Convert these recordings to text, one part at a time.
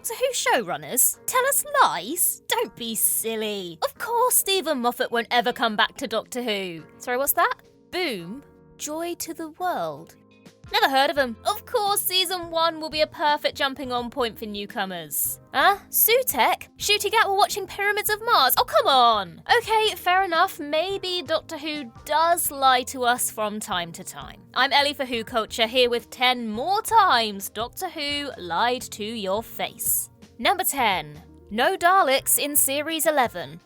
Doctor Who showrunners tell us lies? Don't be silly. Of course Stephen Moffat won't ever come back to Doctor Who. Sorry, what's that? Boom. Joy to the world. Never heard of him. Of course, season 1 will be a perfect jumping on point for newcomers. Huh? Sutek? Ncuti Gatwa watching Pyramids of Mars? Oh, come on! Okay, fair enough. Maybe Doctor Who does lie to us from time to time. I'm Ellie for Who Culture, here with 10 more times Doctor Who lied to your face. Number 10. No Daleks in Series 11.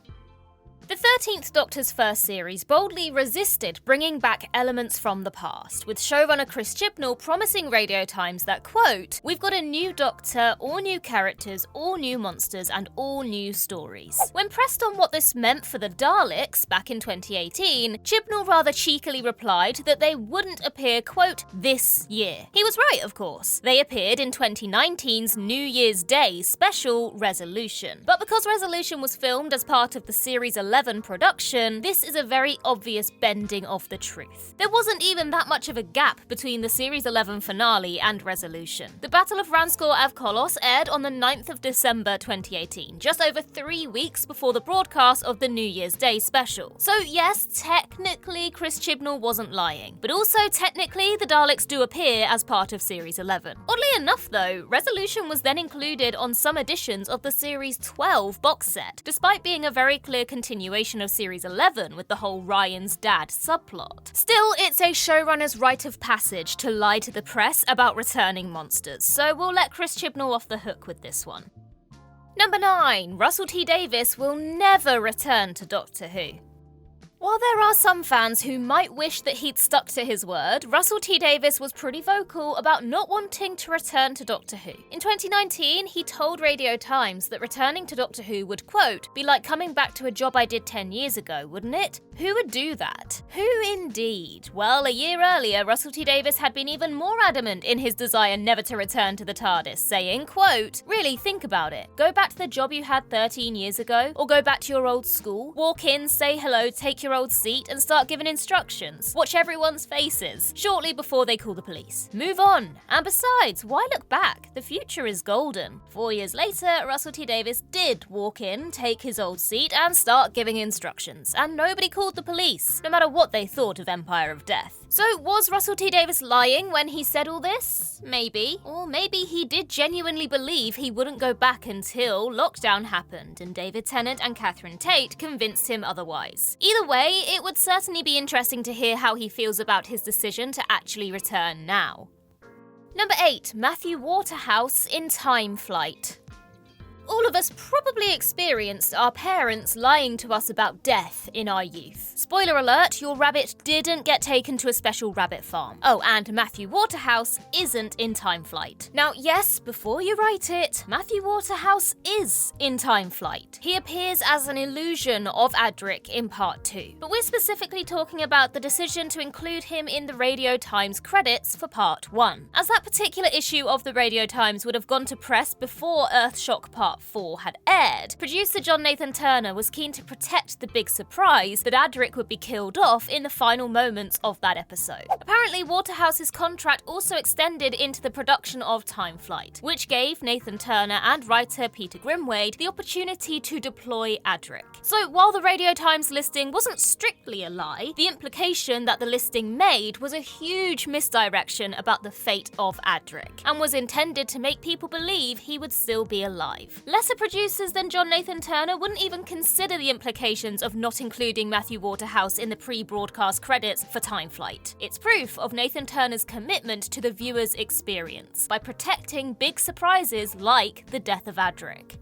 The 13th Doctor's first series boldly resisted bringing back elements from the past, with showrunner Chris Chibnall promising Radio Times that, quote, "We've got a new Doctor, all new characters, all new monsters, and all new stories." When pressed on what this meant for the Daleks back in 2018, Chibnall rather cheekily replied that they wouldn't appear, quote, "this year." He was right, of course. They appeared in 2019's New Year's Day special Resolution. But because Resolution was filmed as part of the Series 11 production, this is a very obvious bending of the truth. There wasn't even that much of a gap between the Series 11 finale and Resolution. The Battle of Ranskor Av Kolos aired on the 9th of December 2018, just over 3 weeks before the broadcast of the New Year's Day special. So yes, technically Chris Chibnall wasn't lying, but also technically the Daleks do appear as part of Series 11. Oddly enough though, Resolution was then included on some editions of the Series 12 box set, despite being a very clear continuation of Series 11 with the whole Ryan's dad subplot. Still, it's a showrunner's rite of passage to lie to the press about returning monsters, so we'll let Chris Chibnall off the hook with this one. Number 9. Russell T Davies will never return to Doctor Who. While there are some fans who might wish that he'd stuck to his word, Russell T Davies was pretty vocal about not wanting to return to Doctor Who. In 2019, he told Radio Times that returning to Doctor Who would, quote, "be like coming back to a job I did 10 years ago, wouldn't it? Who would do that?" Who indeed? Well, a year earlier, Russell T Davies had been even more adamant in his desire never to return to the TARDIS, saying, quote, "Really, think about it. Go back to the job you had 13 years ago, or go back to your old school, walk in, say hello, take your old seat and start giving instructions. Watch everyone's faces shortly before they call the police. Move on. And besides, why look back? The future is golden." 4 years later, Russell T Davies did walk in, take his old seat and start giving instructions, and nobody called the police, no matter what they thought of Empire of Death. So was Russell T Davies lying when he said all this? Maybe. Or maybe he did genuinely believe he wouldn't go back until lockdown happened and David Tennant and Catherine Tate convinced him otherwise. Either way, it would certainly be interesting to hear how he feels about his decision to actually return now. Number 8. Matthew Waterhouse in Time Flight. All of us probably experienced our parents lying to us about death in our youth. Spoiler alert, your rabbit didn't get taken to a special rabbit farm. Oh, and Matthew Waterhouse isn't in Time Flight. Now, yes, before you write it, Matthew Waterhouse is in Time Flight. He appears as an illusion of Adric in Part 2. But we're specifically talking about the decision to include him in the Radio Times credits for Part 1. As that particular issue of the Radio Times would have gone to press before Earthshock Part 4 had aired, producer John Nathan Turner was keen to protect the big surprise that Adric would be killed off in the final moments of that episode. Apparently, Waterhouse's contract also extended into the production of Time Flight, which gave Nathan Turner and writer Peter Grimwade the opportunity to deploy Adric. So while the Radio Times listing wasn't strictly a lie, the implication that the listing made was a huge misdirection about the fate of Adric, and was intended to make people believe he would still be alive. Lesser producers than John Nathan Turner wouldn't even consider the implications of not including Matthew Waterhouse in the pre-broadcast credits for Time Flight. It's proof of Nathan Turner's commitment to the viewer's experience by protecting big surprises like the death of Adric.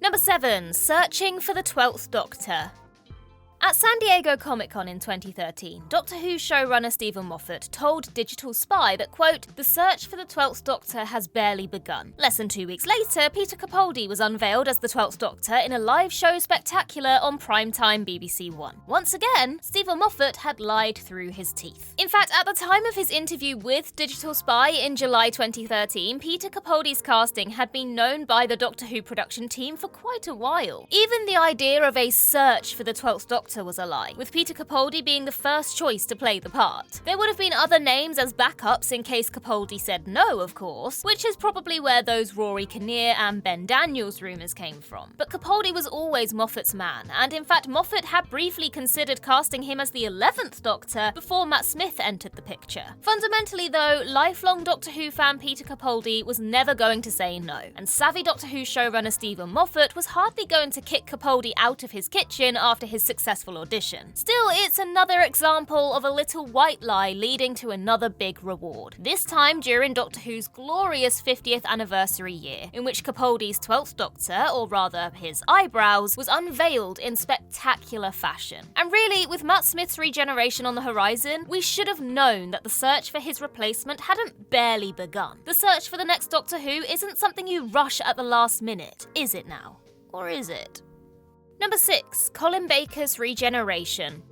Number 7. Searching for the 12th Doctor. At San Diego Comic-Con in 2013, Doctor Who showrunner Stephen Moffat told Digital Spy that, quote, "the search for the 12th Doctor has barely begun." Less than 2 weeks later, Peter Capaldi was unveiled as the 12th Doctor in a live show spectacular on primetime BBC One. Once again, Stephen Moffat had lied through his teeth. In fact, at the time of his interview with Digital Spy in July 2013, Peter Capaldi's casting had been known by the Doctor Who production team for quite a while. Even the idea of a search for the 12th Doctor Doctor was a lie, with Peter Capaldi being the first choice to play the part. There would have been other names as backups in case Capaldi said no, of course, which is probably where those Rory Kinnear and Ben Daniels rumours came from. But Capaldi was always Moffat's man, and in fact Moffat had briefly considered casting him as the 11th Doctor before Matt Smith entered the picture. Fundamentally though, lifelong Doctor Who fan Peter Capaldi was never going to say no, and savvy Doctor Who showrunner Stephen Moffat was hardly going to kick Capaldi out of his kitchen after his successful audition. Still, it's another example of a little white lie leading to another big reward, this time during Doctor Who's glorious 50th anniversary year, in which Capaldi's 12th Doctor, or rather his eyebrows, was unveiled in spectacular fashion. And really, with Matt Smith's regeneration on the horizon, we should have known that the search for his replacement hadn't barely begun. The search for the next Doctor Who isn't something you rush at the last minute, is it now? Or is it? Number 6. Colin Baker's regeneration.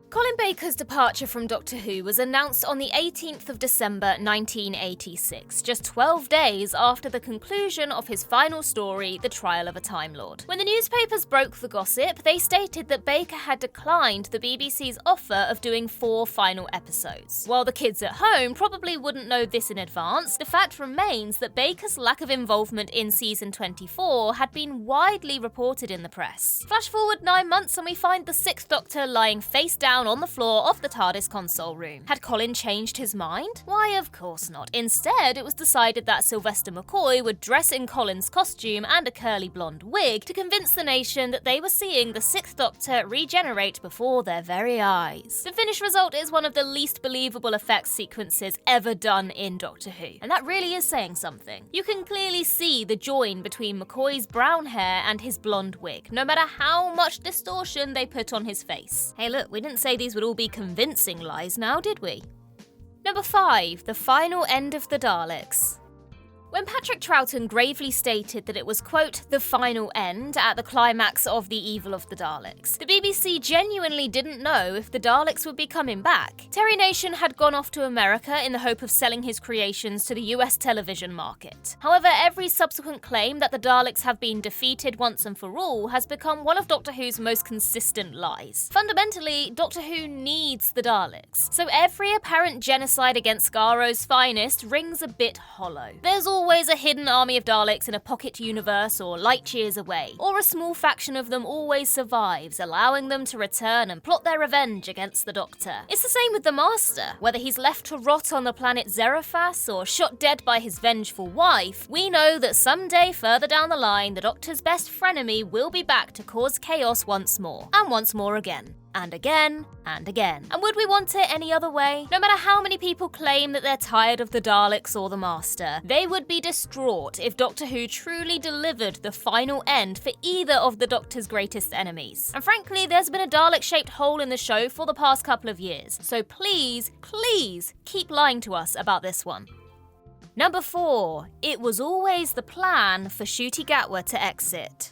Colin Baker's departure from Doctor Who was announced on the 18th of December 1986, just 12 days after the conclusion of his final story, The Trial of a Time Lord. When the newspapers broke the gossip, they stated that Baker had declined the BBC's offer of doing 4 final episodes. While the kids at home probably wouldn't know this in advance, the fact remains that Baker's lack of involvement in season 24 had been widely reported in the press. Flash forward 9 months and we find the 6th Doctor lying face down on the floor of the TARDIS console room. Had Colin changed his mind? Why, of course not. Instead, it was decided that Sylvester McCoy would dress in Colin's costume and a curly blonde wig to convince the nation that they were seeing the 6th Doctor regenerate before their very eyes. The finished result is one of the least believable effects sequences ever done in Doctor Who, and that really is saying something. You can clearly see the join between McCoy's brown hair and his blonde wig, no matter how much distortion they put on his face. Hey look, we didn't say these would all be convincing lies now, did we? Number 5. The final end of the Daleks. When Patrick Troughton gravely stated that it was, quote, the final end at the climax of The Evil of the Daleks, the BBC genuinely didn't know if the Daleks would be coming back. Terry Nation had gone off to America in the hope of selling his creations to the US television market. However, every subsequent claim that the Daleks have been defeated once and for all has become one of Doctor Who's most consistent lies. Fundamentally, Doctor Who needs the Daleks, so every apparent genocide against Skaro's finest rings a bit hollow. There's always a hidden army of Daleks in a pocket universe or light years away, or a small faction of them always survives, allowing them to return and plot their revenge against the Doctor. It's the same with the Master. Whether he's left to rot on the planet Zerafas or shot dead by his vengeful wife, we know that someday further down the line, the Doctor's best frenemy will be back to cause chaos once more, and once more again. And again, and again. And would we want it any other way? No matter how many people claim that they're tired of the Daleks or the Master, they would be distraught if Doctor Who truly delivered the final end for either of the Doctor's greatest enemies. And frankly, there's been a Dalek-shaped hole in the show for the past couple of years, so please, please keep lying to us about this one. Number 4. It was always the plan for Ncuti Gatwa to exit.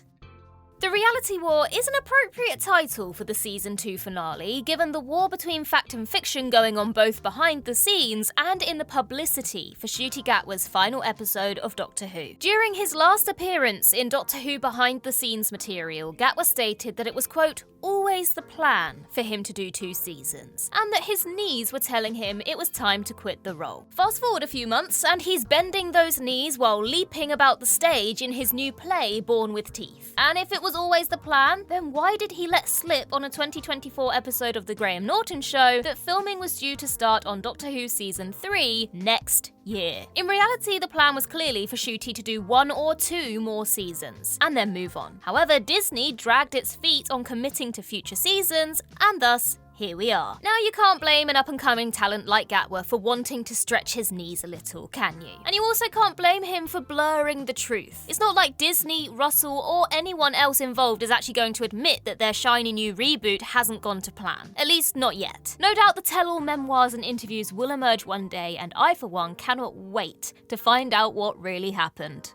The Reality War is an appropriate title for the Season 2 finale, given the war between fact and fiction going on both behind the scenes and in the publicity for Ncuti Gatwa's final episode of Doctor Who. During his last appearance in Doctor Who behind the scenes material, Gatwa stated that it was, quote, always the plan for him to do 2 seasons, and that his knees were telling him it was time to quit the role. Fast forward a few months, and he's bending those knees while leaping about the stage in his new play, Born with Teeth. And if it was always the plan, then why did he let slip on a 2024 episode of The Graham Norton Show that filming was due to start on Doctor Who Season 3 next year? In reality, the plan was clearly for Ncuti to do 1 or 2 more seasons, and then move on. However, Disney dragged its feet on committing to future seasons, and thus, here we are. Now you can't blame an up-and-coming talent like Gatwa for wanting to stretch his knees a little, can you? And you also can't blame him for blurring the truth. It's not like Disney, Russell, or anyone else involved is actually going to admit that their shiny new reboot hasn't gone to plan. At least not yet. No doubt the tell-all memoirs and interviews will emerge one day, and I for one cannot wait to find out what really happened.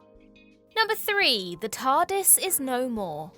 Number 3. The TARDIS is no more.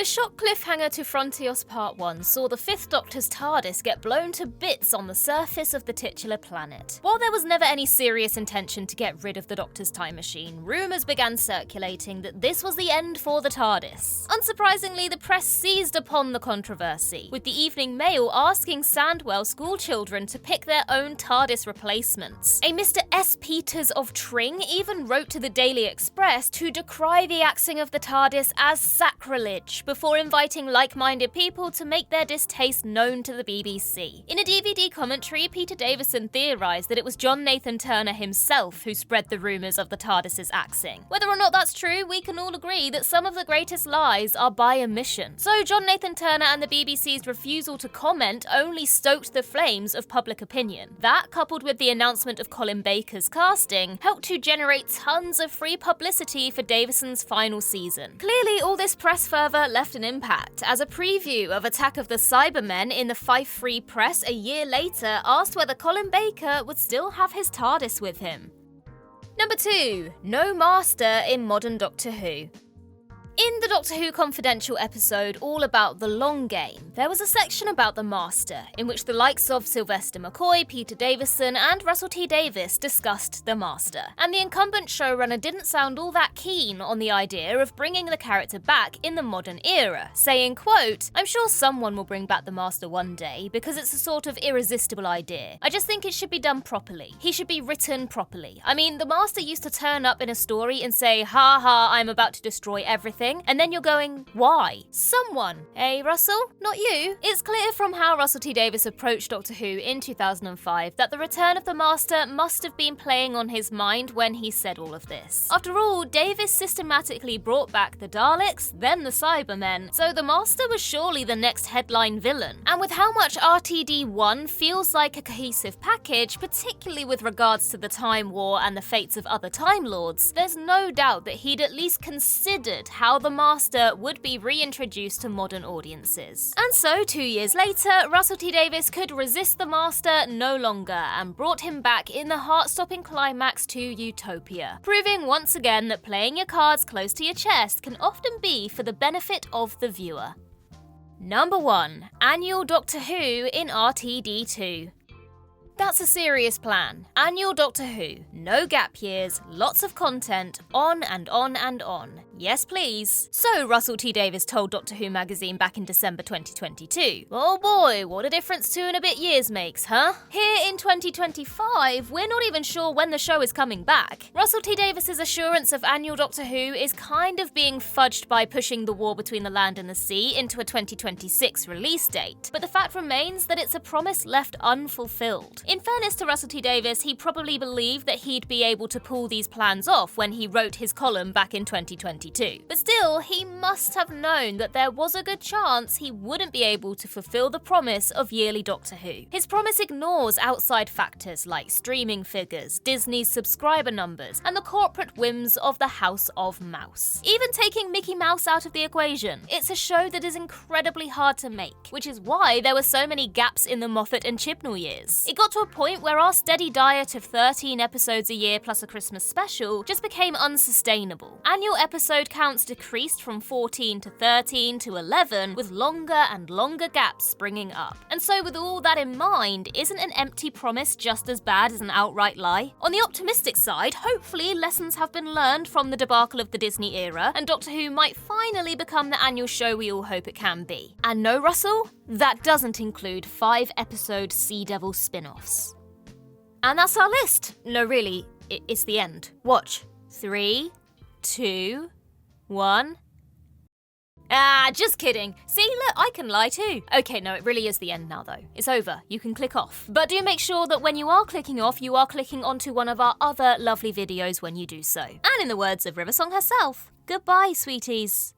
The shock cliffhanger to Frontios Part 1 saw the Fifth Doctor's TARDIS get blown to bits on the surface of the titular planet. While there was never any serious intention to get rid of the Doctor's time machine, rumours began circulating that this was the end for the TARDIS. Unsurprisingly, the press seized upon the controversy, with the Evening Mail asking Sandwell schoolchildren to pick their own TARDIS replacements. A Mr. S. Peters of Tring even wrote to the Daily Express to decry the axing of the TARDIS as sacrilege, before inviting like-minded people to make their distaste known to the BBC. In a DVD commentary, Peter Davison theorised that it was John Nathan Turner himself who spread the rumours of the TARDIS's axing. Whether or not that's true, we can all agree that some of the greatest lies are by omission. So John Nathan Turner and the BBC's refusal to comment only stoked the flames of public opinion. That, coupled with the announcement of Colin Baker's casting, helped to generate tons of free publicity for Davison's final season. Clearly, all this press fervour left an impact, as a preview of Attack of the Cybermen in the Fife Free Press a year later asked whether Colin Baker would still have his TARDIS with him. Number 2. No Master in modern Doctor Who. In the Doctor Who Confidential episode all about the long game, there was a section about the Master, in which the likes of Sylvester McCoy, Peter Davison and Russell T Davies discussed the Master. And the incumbent showrunner didn't sound all that keen on the idea of bringing the character back in the modern era, saying, quote, "I'm sure someone will bring back the Master one day, because it's a sort of irresistible idea. I just think it should be done properly. He should be written properly. I mean, the Master used to turn up in a story and say, ha ha, I'm about to destroy everything. And then you're going, why? Someone. Hey, Russell? Not you. It's clear from how Russell T Davies approached Doctor Who in 2005 that the return of the Master must have been playing on his mind when he said all of this. After all, Davies systematically brought back the Daleks, then the Cybermen, so the Master was surely the next headline villain. And with how much RTD1 feels like a cohesive package, particularly with regards to the Time War and the fates of other Time Lords, there's no doubt that he'd at least considered how the Master would be reintroduced to modern audiences. And so, 2 years later, Russell T Davies could resist the Master no longer and brought him back in the heart-stopping climax to Utopia, proving once again that playing your cards close to your chest can often be for the benefit of the viewer. Number 1. Annual Doctor Who in RTD2. That's a serious plan. Annual Doctor Who. No gap years, lots of content, on and on and on. Yes, please. So Russell T Davies told Doctor Who magazine back in December 2022. Oh boy, what a difference 2 and a bit years makes, huh? Here in 2025, we're not even sure when the show is coming back. Russell T Davies' assurance of Annual Doctor Who is kind of being fudged by pushing The War Between the Land and the Sea into a 2026 release date. But the fact remains that it's a promise left unfulfilled. In fairness to Russell T Davies, he probably believed that he'd be able to pull these plans off when he wrote his column back in 2022. But still, he must have known that there was a good chance he wouldn't be able to fulfill the promise of yearly Doctor Who. His promise ignores outside factors like streaming figures, Disney's subscriber numbers, and the corporate whims of the House of Mouse. Even taking Mickey Mouse out of the equation, it's a show that is incredibly hard to make, which is why there were so many gaps in the Moffat and Chibnall years. It got to a point where our steady diet of 13 episodes a year plus a Christmas special just became unsustainable. Annual episode counts decreased from 14 to 13 to 11, with longer and longer gaps springing up. And so with all that in mind, isn't an empty promise just as bad as an outright lie? On the optimistic side, hopefully lessons have been learned from the debacle of the Disney era, and Doctor Who might finally become the annual show we all hope it can be. And no, Russell, that doesn't include 5-episode Sea Devil spin-offs. And that's our list. No, really, it's the end. Watch. 3, 2, 1. Just kidding. See, look, I can lie too. Okay, no, it really is the end now though. It's over. You can click off. But do make sure that when you are clicking off, you are clicking onto one of our other lovely videos when you do so. And in the words of Riversong herself, goodbye, sweeties.